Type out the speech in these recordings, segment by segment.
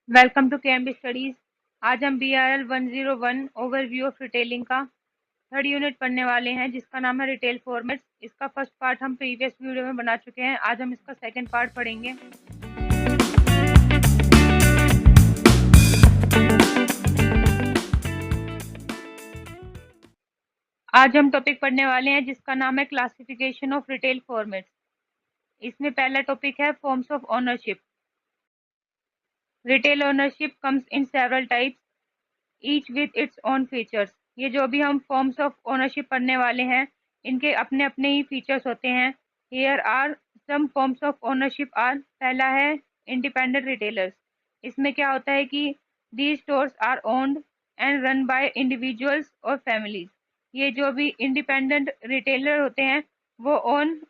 Welcome to KMB studies. आज हम BRL 101 overview of retailing का थर्ड यूनिट पढ़ने वाले हैं, जिसका नाम है रिटेल फॉर्मेट्स। इसका फर्स्ट पार्ट हम प्रीवियस वीडियो में बना चुके हैं। आज हम इसका सेकंड पार्ट पढ़ेंगे। आज हम टॉपिक पढ़ने वाले हैं जिसका नाम है क्लासिफिकेशन ऑफ रिटेल फॉर्मेट्स। इसमें पहला टॉपिक है forms of ownership. Retail ownership comes in several types, each with its own features. ये जो भी हम फॉर्म्स ऑफ ओनरशिप पढ़ने वाले हैं, इनके अपने अपने ही फीचर्स होते हैं। Here are some forms of ownership are. पहला है इंडिपेंडेंट रिटेलर्स। इसमें क्या होता है कि these stores are owned and run by individuals और फैमिलीज। ये जो भी इंडिपेंडेंट रिटेलर होते हैं वो ओन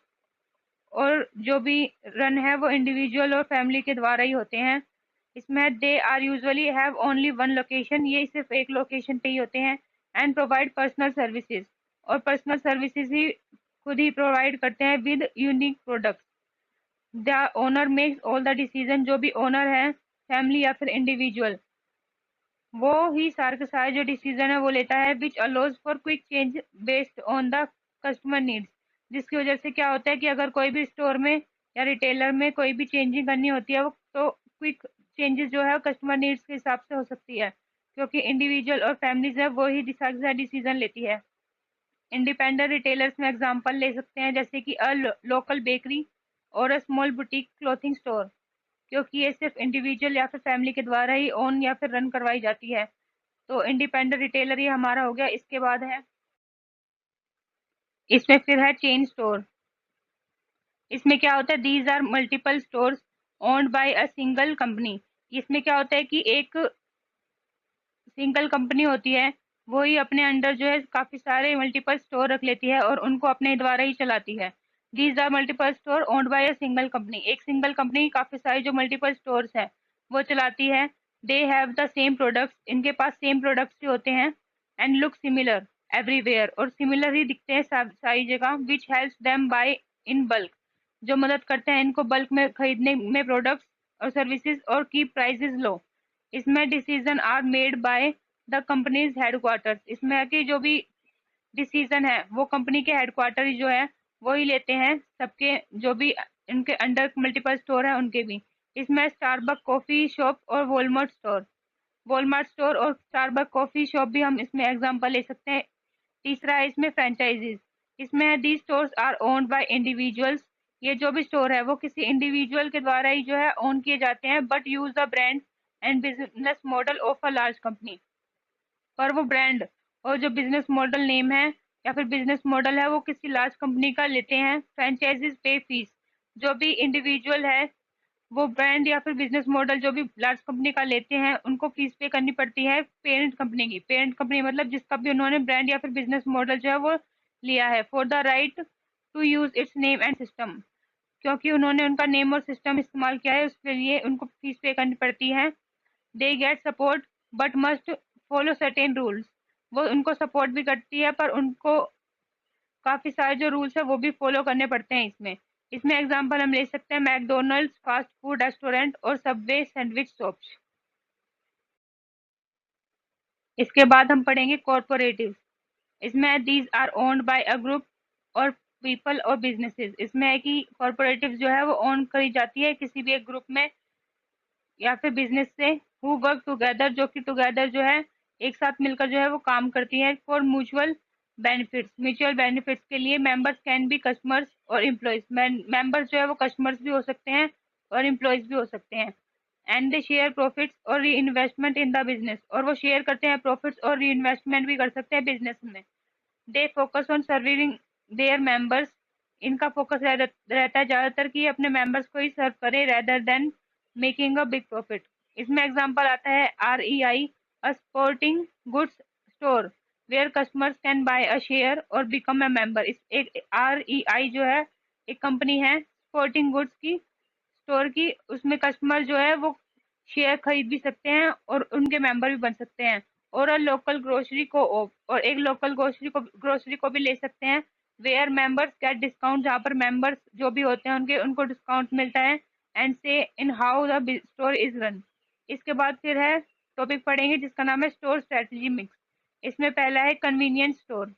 और जो भी रन है वो इंडिविजुअल और फैमिली के द्वारा ही होते हैं। इसमें they are usually have only one location. ये सिर्फ एक लोकेशन पे ही होते हैं। एंड प्रोवाइड पर्सनल सर्विसेज, और पर्सनल सर्विसेज ही खुद ही प्रोवाइड करते हैं with unique products. The owner makes all the decision. जो भी ओनर है, फैमिली या फिर इंडिविजुअल, वो ही सारे के सारे जो डिसीजन है वो लेता है। Which allows for quick change based on the customer needs. जिसकी वजह से क्या होता है कि अगर कोई भी स्टोर में या रिटेलर में कोई भी चेंजिंग करनी होती है वो तो क्विक चेंजेस जो है कस्टमर नीड्स के हिसाब से हो सकती है, क्योंकि इंडिविजुअल और फैमिलीज है वो ही डिसीजन लेती है। इंडिपेंडेंट रिटेलर्स में एग्जांपल ले सकते हैं, जैसे कि अ लोकल बेकरी और a small boutique clothing store, क्योंकि ये सिर्फ इंडिविजुअल या फिर फैमिली के द्वारा ही ओन या फिर रन करवाई जाती है। तो इंडिपेंडेंट रिटेलर ये हमारा हो गया। इसके बाद है, इसमें फिर है चेन स्टोर। इसमें क्या होता है, these are multiple stores owned by a single company. इसमें क्या होता है कि एक सिंगल कंपनी होती है, वो ही अपने अंडर जो है काफी सारे मल्टीपल स्टोर रख लेती है और उनको अपने द्वारा ही चलाती है। These are multiple store owned by a single company. एक सिंगल कंपनी काफी सारे जो मल्टीपल स्टोर्स है वो चलाती है। They have the same products. इनके पास सेम प्रोडक्ट्स ही होते हैं। And look similar everywhere. और सिमिलर ही दिखते हैं सारी जगह। Which helps them buy in bulk. जो मदद करते हैं इनको बल्क में खरीदने में प्रोडक्ट्स और सर्विसेज, और की प्राइसेस लो। इसमें decision are made by the company's headquarters. इसमें है कि जो भी डिसीजन है वो कंपनी के हेडक्वार्टर जो है वो ही लेते हैं, सबके जो भी इनके अंडर मल्टीपल स्टोर है उनके भी। इसमें स्टारबक कॉफी शॉप और वॉलमार्ट स्टोर और स्टारबक कॉफी शॉप भी हम इसमें एग्जांपल ले सकते हैं। तीसरा है इसमें फ्रेंचाइजीज। इसमें है the stores are owned by individuals. ये जो भी स्टोर है वो किसी इंडिविजुअल के द्वारा ही जो है ओन किए जाते हैं, but use the brand and business model of a large company. पर वो ब्रांड और जो बिजनेस मॉडल नेम है या फिर बिजनेस मॉडल है वो किसी लार्ज कंपनी का लेते हैं। फ्रेंचाइजीज पे फीस। जो भी इंडिविजुअल है वो ब्रांड या फिर बिजनेस मॉडल जो भी लार्ज कंपनी का लेते हैं उनको फीस पे करनी पड़ती है पेरेंट कंपनी की। पेरेंट कंपनी मतलब जिसका भी उन्होंने ब्रांड या फिर बिजनेस मॉडल जो है वो लिया है। For the right to use its name and system. क्योंकि उन्होंने उनका नेम और सिस्टम इस्तेमाल किया है उसके लिए उनको फीस पे करनी पड़ती है। They get support but must follow certain rules. वो उनको सपोर्ट भी करती है पर उनको काफी सारे जो रूल्स है वो भी फॉलो करने पड़ते हैं इसमें। इसमें एग्जांपल हम ले सकते हैं मैकडोनल्ड्स फास्ट फूड रेस्टोरेंट और सबवे सैंडविच शॉप्स। इसके बाद हम पढ़ेंगे कॉरपोरेटिव। इसमें these are owned by a group और पीपल और बिजनेसेस। इसमें है कि कॉरपोरेटिव जो है वो ओन करी जाती है किसी भी एक ग्रुप में या फिर बिजनेस से। हु वर्क टुगेदर, जो कि टुगेदर जो है एक साथ मिलकर जो है वो काम करती है। फॉर म्यूचुअल बेनिफिट्स के लिए मेंबर्स कैन बी कस्टमर्स और एम्प्लॉयज। मेंबर्स जो है वो कस्टमर्स भी हो सकते हैं और एम्प्लॉयज भी हो सकते हैं। एंड दे शेयर प्रॉफिट्स और री इन्वेस्टमेंट इन द बिजनेस। और वो शेयर करते हैं प्रॉफिट्स और री इन्वेस्टमेंट भी कर सकते हैं बिजनेस में। They focus on serving there members. इनका फोकस रहता है ज़्यादातर कि अपने मेंबर्स को ही सर्व करे rather than making a big profit. इसमें एग्जांपल आता है REI, a sporting goods store where customers can buy a share और बिकम अ मेंबर। इस एक REI जो है एक कंपनी है स्पोर्टिंग गुड्स की स्टोर की। उसमें कस्टमर जो है वो शेयर खरीद भी सकते हैं और उनके मेंबर भी बन सकते हैं। और लोकल ग्रोसरी को और एक लोकल ग्रोसरी को भी ले सकते हैं। वेयर मेंबर्स गेट डिस्काउंट, जहाँ पर मेंबर्स जो भी होते हैं उनको डिस्काउंट मिलता है। एंड से in how the store is run. इसके बाद फिर है टॉपिक पढ़ेंगे जिसका नाम है स्टोर स्ट्रेटजी मिक्स। इसमें पहला है कन्वीनियंस स्टोर।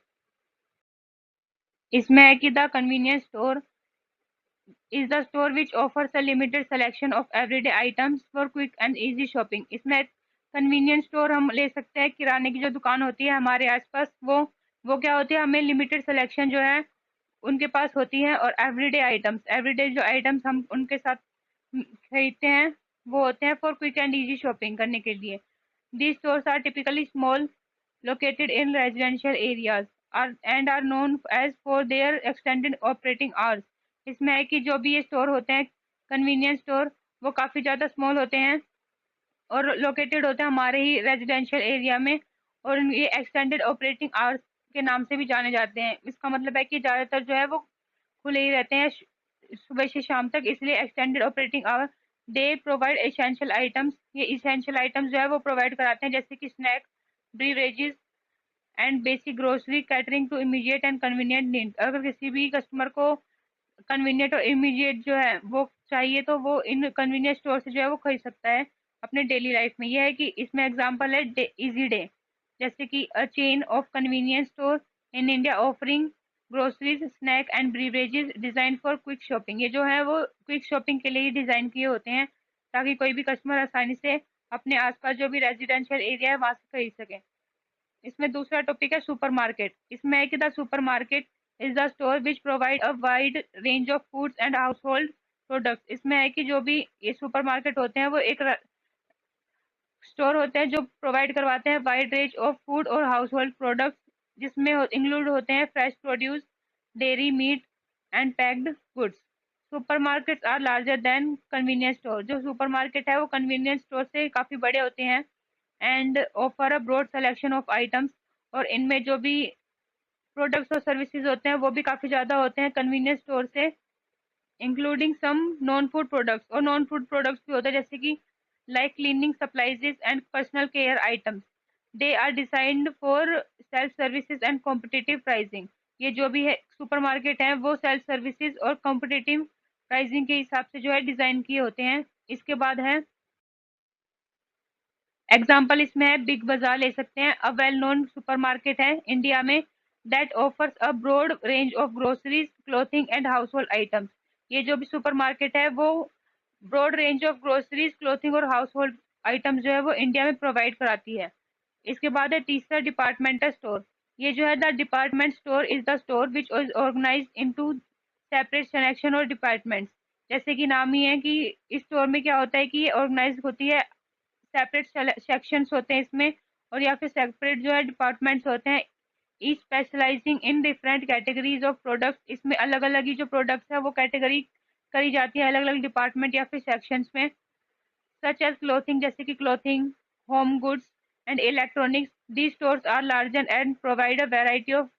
इसमें है कि the convenience store is the store which offers a limited selection of everyday items for quick and easy shopping। इसमें कन्वीनियंस स्टोर हम ले सकते हैं, किराने की जो दुकान होती है हमारे आसपास, वो क्या होती है, हमें लिमिटेड सिलेक्शन जो है उनके पास होती है, और एवरीडे जो आइटम्स हम उनके साथ खरीदते हैं वो होते हैं for quick and easy shopping करने के लिए। These stores are typically small, located in residential areas, and are known as for their extended operating hours। इसमें है कि जो भी ये स्टोर होते हैं कन्वीनियंस स्टोर, वो काफ़ी ज़्यादा स्मॉल होते हैं और लोकेटेड होते हैं हमारे ही रेजिडेंशियल एरिया में, और ये एक्सटेंडेड ऑपरेटिंग आवर्स के नाम से भी जाने जाते हैं। इसका मतलब है कि ज़्यादातर जो है वो खुले ही रहते हैं सुबह से शाम तक, इसलिए extended operating hour. They provide essential items, ये इसेंशियल आइटम्स जो है वो प्रोवाइड कराते हैं, जैसे कि snack, beverages and basic grocery, catering to immediate and convenient need. अगर किसी भी कस्टमर को कन्वीनियंट और इमीडिएट जो है वो चाहिए तो वो इन कन्वीनियंस स्टोर से जो है वो खरीद सकता है अपने डेली लाइफ में। यह है कि इसमें एग्जांपल है इजी डे, जैसे कि a chain of convenience store in India offering groceries, snack and beverages design for quick shopping. ये जो है वो क्विक शॉपिंग के लिए ही डिजाइन किए होते हैं, ताकि कोई भी कस्टमर आसानी से अपने आसपास जो भी रेजिडेंशियल एरिया है वहां से खरीद सके। इसमें दूसरा टॉपिक है सुपरमार्केट। इसमें है कि the supermarket is the store which provide a wide range of foods and household products. इसमें है कि जो भी ये सुपरमार्केट होते हैं वो एक स्टोर होते हैं जो प्रोवाइड करवाते हैं वाइड रेंज ऑफ फूड और हाउस होल्ड प्रोडक्ट्स, जिसमें इंक्लूड होते हैं fresh produce, dairy, meat and packed goods. Supermarkets are larger than convenience store. जो सुपरमार्केट है वो कन्वीनियंस स्टोर से काफ़ी बड़े होते हैं and offer a broad selection of items, और इनमें जो भी प्रोडक्ट्स और सर्विसेज होते हैं वो भी काफ़ी ज़्यादा होते हैं कन्वीनियंस स्टोर से, including some non food products. और नॉन फूड प्रोडक्ट्स भी होते हैं, जैसे कि like cleaning supplies and personal care items. They are designed for self services and competitive pricing. ये जो भी है सुपरमार्केट है वो सेल्फ सर्विसेज और कॉम्पिटिटिव प्राइसिंग के हिसाब से जो है डिज़ाइन किए होते हैं। इसके बाद है एग्जाम्पल, इसमें है बिग बाजार ले सकते हैं, अ वेल नोन सुपरमार्केट है इंडिया में that offers a broad range of groceries, clothing and household items. ये जो भी सुपरमार्केट है वो broad range of groceries, clothing और हाउस होल्ड आइटम्स जो है वो इंडिया में प्रोवाइड कराती है। इसके बाद है तीसरा डिपार्टमेंटल स्टोर। ये जो है the department store is the store which is organize into separate section और डिपार्टमेंट्स। जैसे कि नाम ही है कि इस स्टोर में क्या होता है कि ये ऑर्गेनाइज होती है, सेपरेट सेक्शंस होते हैं इसमें, और या फिर सेपरेट जो है डिपार्टमेंट्स होते हैं, each specialising in different categories of products. इसमें अलग अलग ही जो प्रोडक्ट्स है वो कैटेगरी करी जाती है अलग अलग डिपार्टमेंट या फिर सेक्शंस में, सच एज क्लोथिंग, जैसे कि clothing, home goods and electronics. These stores are larger and provide a variety of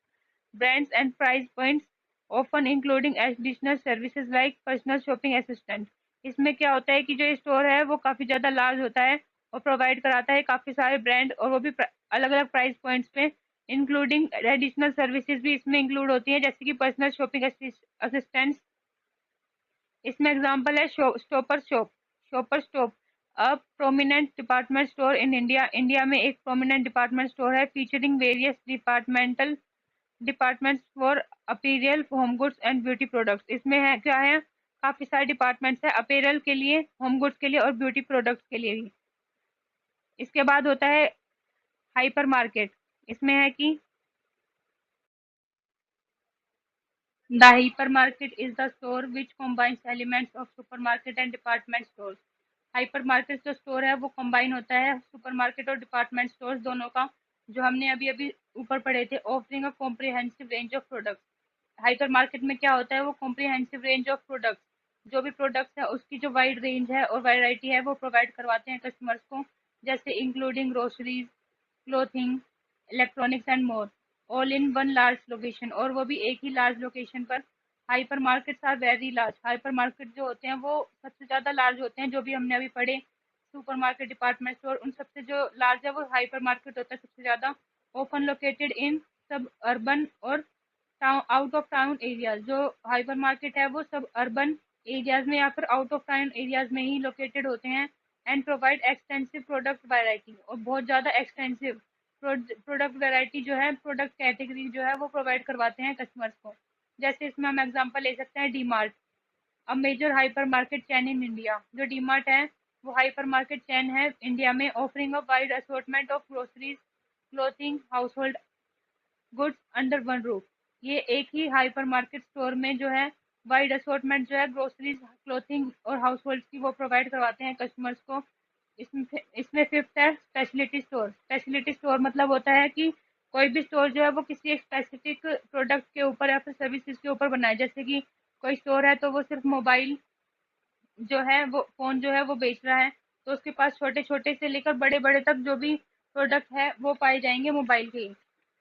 brands and price points, often including additional services like personal shopping assistant। इसमें क्या होता है कि जो स्टोर है वो काफ़ी ज़्यादा लार्ज होता है और प्रोवाइड कराता है काफ़ी सारे ब्रांड, और वो भी अलग अलग प्राइस पॉइंट्स पे, इंक्लूडिंग एडिशनल सर्विसेज भी इसमें इंक्लूड होती हैं, जैसे कि पर्सनल शॉपिंग असिस्टेंट्स। इसमें एग्जांपल है shopper stop, a prominent department store in India. India में एक प्रोमिनेंट डिपार्टमेंट स्टोर है featuring various departments for apparel, home goods and beauty products. इसमें है क्या है, काफ़ी सारे डिपार्टमेंट्स है अपीरियल के लिए, होम गुड्स के लिए और ब्यूटी प्रोडक्ट्स के लिए भी। इसके बाद होता है हाइपर मार्केट। इसमें है कि the hyper market is the store which combines elements of supermarket and department store. Hyper market जो स्टोर है वो कंबाइन होता है सुपरमार्केट और डिपार्टमेंट स्टोर दोनों का, जो हमने अभी अभी ऊपर पढ़े थे, offering a comprehensive range of products. Hyper market में क्या होता है, वो कॉम्प्रिहेंसिव रेंज ऑफ प्रोडक्ट्स, जो भी प्रोडक्ट्स है उसकी जो वाइड रेंज है और वैरायटी है वो प्रोवाइड करवाते हैं कस्टमर्स को, जैसे including groceries, clothing, electronics and more, all in one large location, और वो भी एक ही लार्ज लोकेशन पर। Hypermarkets are very large. Hypermarket जो होते हैं वो सबसे ज़्यादा लार्ज होते हैं, जो भी हमने अभी पढ़े सुपर मार्केट, डिपार्टमेंट स्टोर, उन सबसे जो लार्ज है वो हाइपर मार्केट होता है सबसे ज़्यादा। ओपन लोकेटेड इन सब अर्बन और आउट ऑफ टाउन एरियाज। जो हाइपर मार्केट है वो सब अर्बन एरियाज में या फिर आउट ऑफ टाउन एरियाज में ही लोकेटेड होते हैं, and provide extensive product variety, और बहुत ज़्यादा एक्सटेंसिव प्रोडक्ट वैरायटी जो है, प्रोडक्ट कैटेगरी जो है वो प्रोवाइड करवाते हैं कस्टमर्स को। जैसे इसमें हम एग्जांपल ले सकते हैं डी मार्ट, अब major hypermarket chain in India. जो डी मार्ट है वो हाइपर मार्केट चेन है इंडिया में, offering a wide assortment of groceries, clothing, house goods under one roof. ये एक ही हाइपर मार्केट स्टोर में जो है वाइड असॉर्टमेंट जो है ग्रोसरीज, क्लोथिंग और हाउस होल्ड की वो प्रोवाइड करवाते हैं कस्टमर्स को। इसमें इसमें फिफ्थ है स्पेशलिटी स्टोर। स्पेशलिटी स्टोर मतलब होता है कि कोई भी स्टोर जो है वो किसी एक स्पेसिफिक प्रोडक्ट के ऊपर या फिर सर्विसेज के ऊपर बनाए। जैसे कि कोई स्टोर है तो वो सिर्फ मोबाइल जो है वो फोन जो है वो बेच रहा है, तो उसके पास छोटे छोटे से लेकर बड़े बड़े तक जो भी प्रोडक्ट है वो पाए जाएंगे मोबाइल के ही।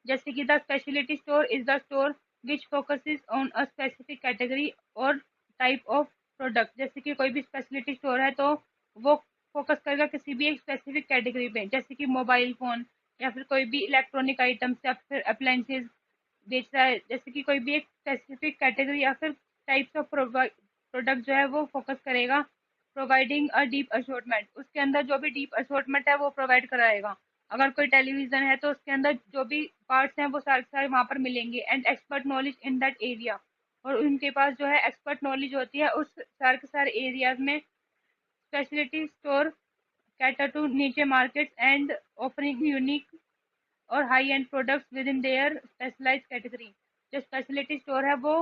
जैसे कि the speciality store is the store which focuses on a specific category और टाइप ऑफ प्रोडक्ट। जैसे कि कोई भी स्पेशलिटी स्टोर है तो वो फोकस करेगा किसी भी एक स्पेसिफिक कैटेगरी पे, जैसे कि मोबाइल फोन या फिर कोई भी इलेक्ट्रॉनिक आइटम्स या फिर अप्लायंसेज बेच रहा है। जैसे कि कोई भी एक स्पेसिफिक कैटेगरी या फिर टाइप्स ऑफ प्रोडक्ट जो है वो फोकस करेगा। प्रोवाइडिंग अ डीप असॉर्टमेंट, उसके अंदर जो भी डीप असॉर्टमेंट है वो प्रोवाइड कराएगा। अगर कोई टेलीविजन है तो उसके अंदर जो भी पार्ट्स हैं वो सारे सारे वहाँ पर मिलेंगे। And expert knowledge in that area, और उनके पास जो है एक्सपर्ट नॉलेज होती है उस सारे के सारे एरियाज में। Specialty store cater to niche markets and offering unique और high end products within their specialized category. जो स्पेशलिटी स्टोर है वो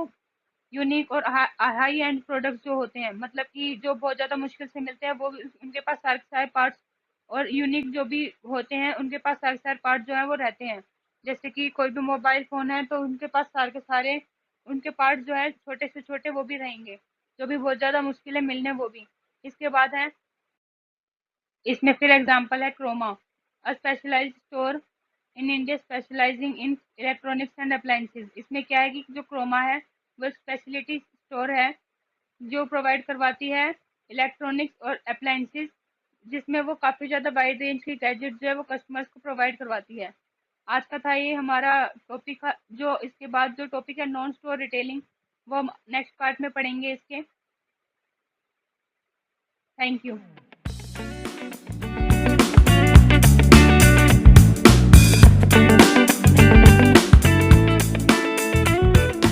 यूनिक और हाई एंड प्रोडक्ट्स जो होते हैं, मतलब कि जो बहुत ज़्यादा मुश्किल से मिलते हैं, वो उनके पास सारे के सारे पार्ट्स और यूनिक जो भी होते हैं उनके पास सारे के सारे पार्ट जो है वो रहते हैं। जैसे कि कोई भी मोबाइल फ़ोन है तो उनके पास सारे के सारे उनके पार्ट जो है छोटे से छोटे वो भी रहेंगे, जो भी बहुत ज़्यादा मुश्किल है मिलने वो भी। इसके बाद है, इसमें फिर एग्जांपल है Croma, a specialized store in India specializing in electronics and appliances. इसमें क्या है कि जो क्रोमा है वो स्पेशलिटी स्टोर है जो प्रोवाइड करवाती है इलेक्ट्रॉनिक्स और अप्लायंसेज, जिसमें वो काफ़ी ज़्यादा वाइड रेंज की गैजेट जो है वो कस्टमर्स को प्रोवाइड करवाती है। आज का था ये हमारा टॉपिक। जो इसके बाद जो टॉपिक है नॉन स्टोर रिटेलिंग, वो हम नेक्स्ट पार्ट में पढ़ेंगे इसके। Thank you.